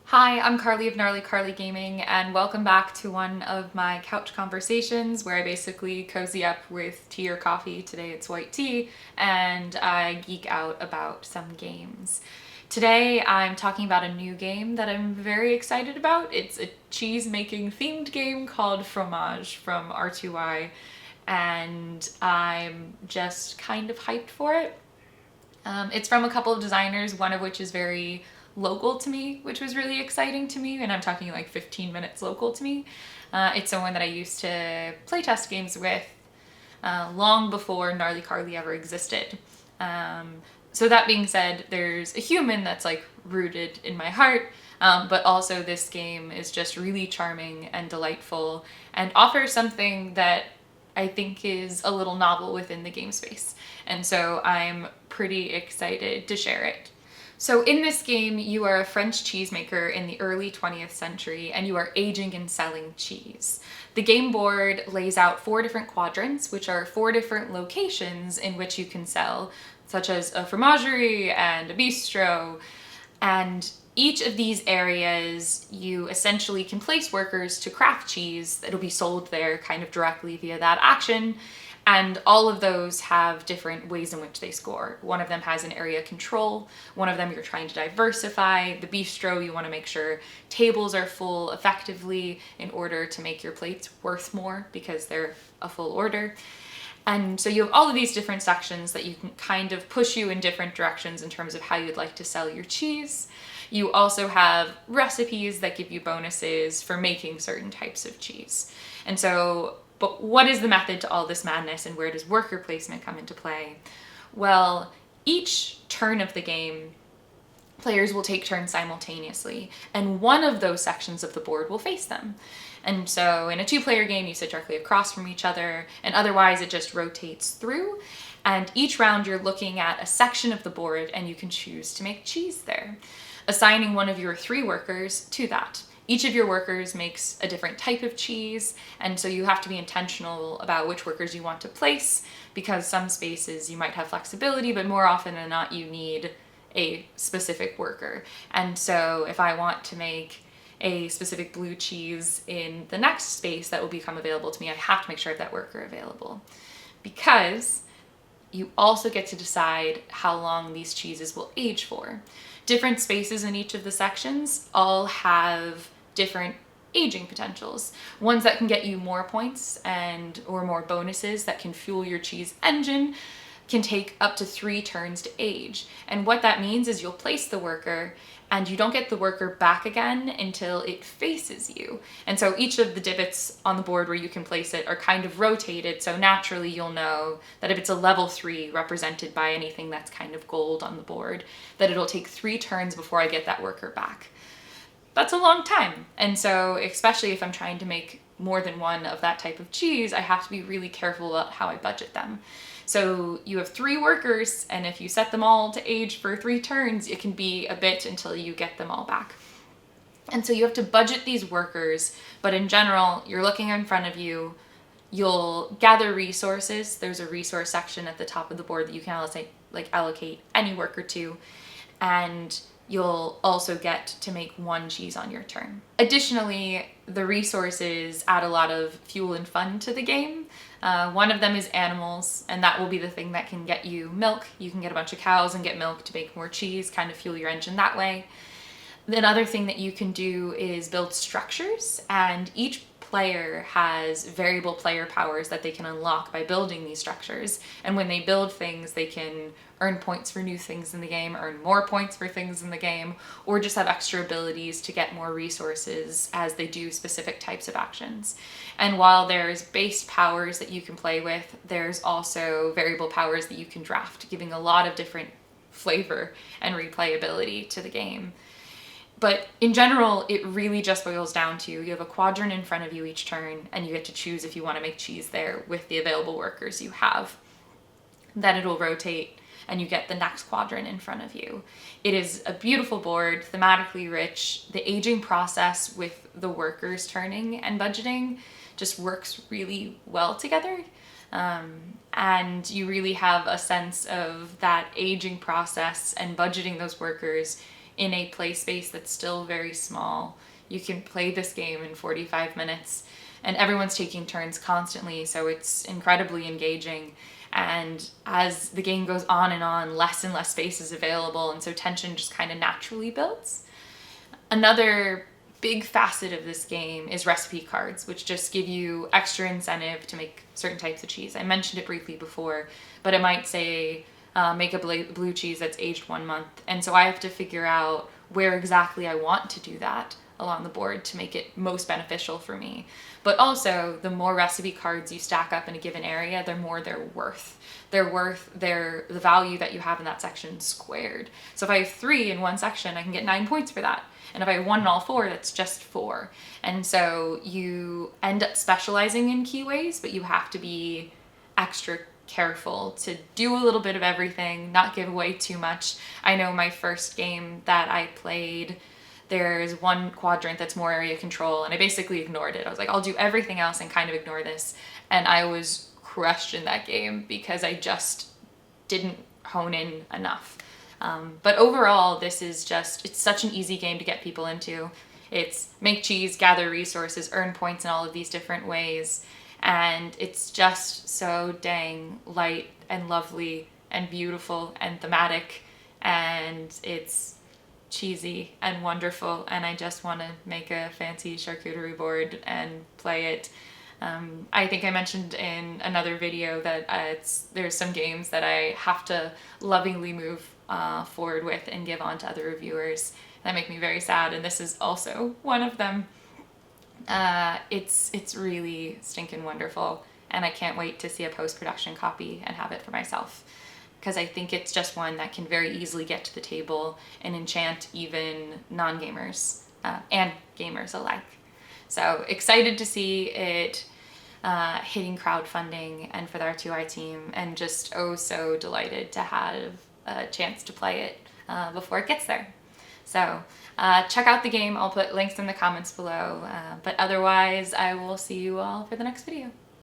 Hi, I'm Carly of gnarlycarleygaming, and welcome back to one of my couch conversations where I basically cozy up with tea or coffee. Today it's white tea, and I geek out about some games. Today I'm talking about a new game that I'm very excited about. It's a cheese making themed game called Fromage from R2I, and I'm just kind of hyped for it. It's from a couple of designers, one of which is very local to me, which was really exciting to me, and I'm talking like 15 minutes local to me. It's someone that I used to playtest games with long before Gnarly Carley ever existed. So that being said, there's a human that's like rooted in my heart, but also this game is just really charming and delightful and offers something that I think is a little novel within the game space. And so I'm pretty excited to share it. So in this game, you are a French cheesemaker in the early 20th century, and you are aging and selling cheese. The game board lays out 4 different quadrants, which are 4 different locations in which you can sell, such as a fromagerie and a bistro. And each of these areas, you essentially can place workers to craft cheese that'll be sold there kind of directly via that action. And all of those have different ways in which they score. One of them has an area control. One of them you're trying to diversify. The bistro, you want to make sure tables are full effectively in order to make your plates worth more because they're a full order. And so you have all of these different sections that you can kind of push you in different directions in terms of how you'd like to sell your cheese. You also have recipes that give you bonuses for making certain types of cheese. And so, but what is the method to all this madness, and where does worker placement come into play? Well, each turn of the game, players will take turns simultaneously, and one of those sections of the board will face them. And so in a 2-player game, you sit directly across from each other, and otherwise it just rotates through. And each round you're looking at a section of the board, and you can choose to make cheese there, assigning one of your 3 workers to that. Each of your workers makes a different type of cheese, and so you have to be intentional about which workers you want to place, because some spaces you might have flexibility, but more often than not you need a specific worker. And so if I want to make a specific blue cheese in the next space that will become available to me, I have to make sure I have that worker available. Because you also get to decide how long these cheeses will age for. Different spaces in each of the sections all have different aging potentials. Ones that can get you more points or more bonuses that can fuel your cheese engine can take up to 3 turns to age. And what that means is you'll place the worker and you don't get the worker back again until it faces you. And so each of the divots on the board where you can place it are kind of rotated, so naturally you'll know that if it's a level 3 represented by anything that's kind of gold on the board, that it'll take 3 turns before I get that worker back. That's a long time. And so especially if I'm trying to make more than one of that type of cheese, I have to be really careful about how I budget them. So you have 3 workers, and if you set them all to age for 3 turns, it can be a bit until you get them all back. And so you have to budget these workers, but in general, you're looking in front of you, you'll gather resources. There's a resource section at the top of the board that you can allocate any worker to, and you'll also get to make 1 cheese on your turn. Additionally, the resources add a lot of fuel and fun to the game. One of them is animals, and that will be the thing that can get you milk. You can get a bunch of cows and get milk to make more cheese, kind of fuel your engine that way. Another thing that you can do is build structures, and each player has variable player powers that they can unlock by building these structures. And when they build things, they can earn points for new things in the game, earn more points for things in the game, or just have extra abilities to get more resources as they do specific types of actions. And while there's base powers that you can play with, there's also variable powers that you can draft, giving a lot of different flavor and replayability to the game. But in general, it really just boils down to you have a quadrant in front of you each turn, and you get to choose if you want to make cheese there with the available workers you have. Then it'll rotate, and you get the next quadrant in front of you. It is a beautiful board, thematically rich. The aging process with the workers turning and budgeting just works really well together. And you really have a sense of that aging process and budgeting those workers in a play space that's still very small. You can play this game in 45 minutes, and everyone's taking turns constantly, so it's incredibly engaging. And as the game goes on and on, less and less space is available, and so tension just kind of naturally builds. Another big facet of this game is recipe cards, which just give you extra incentive to make certain types of cheese. I mentioned it briefly before, but it might say make a blue cheese that's aged 1 month. And so I have to figure out where exactly I want to do that along the board to make it most beneficial for me. But also, the more recipe cards you stack up in a given area, the more they're worth. They're worth the value that you have in that section squared. So if I have 3 in one section, I can get 9 points for that. And if I have 1 in all 4, that's just 4. And so you end up specializing in key ways, but you have to be extra careful to do a little bit of everything, not give away too much. I know my first game that I played, there's one quadrant that's more area control, and I basically ignored it. I was like, I'll do everything else and kind of ignore this. And I was crushed in that game because I just didn't hone in enough. But overall, this is just, it's such an easy game to get people into. It's make cheese, gather resources, earn points in all of these different ways. And it's just so dang light and lovely and beautiful and thematic. And it's cheesy and wonderful. And I just want to make a fancy charcuterie board and play it. I think I mentioned in another video that there's some games that I have to lovingly move forward with and give on to other reviewers that make me very sad, and this is also one of them. It's really stinking wonderful, and I can't wait to see a post-production copy and have it for myself, because I think it's just one that can very easily get to the table and enchant even non-gamers and gamers alike. So excited to see it hitting crowdfunding and for the R2I team, and just oh so delighted to have a chance to play it before it gets there. So check out the game. I'll put links in the comments below, but otherwise I will see you all for the next video.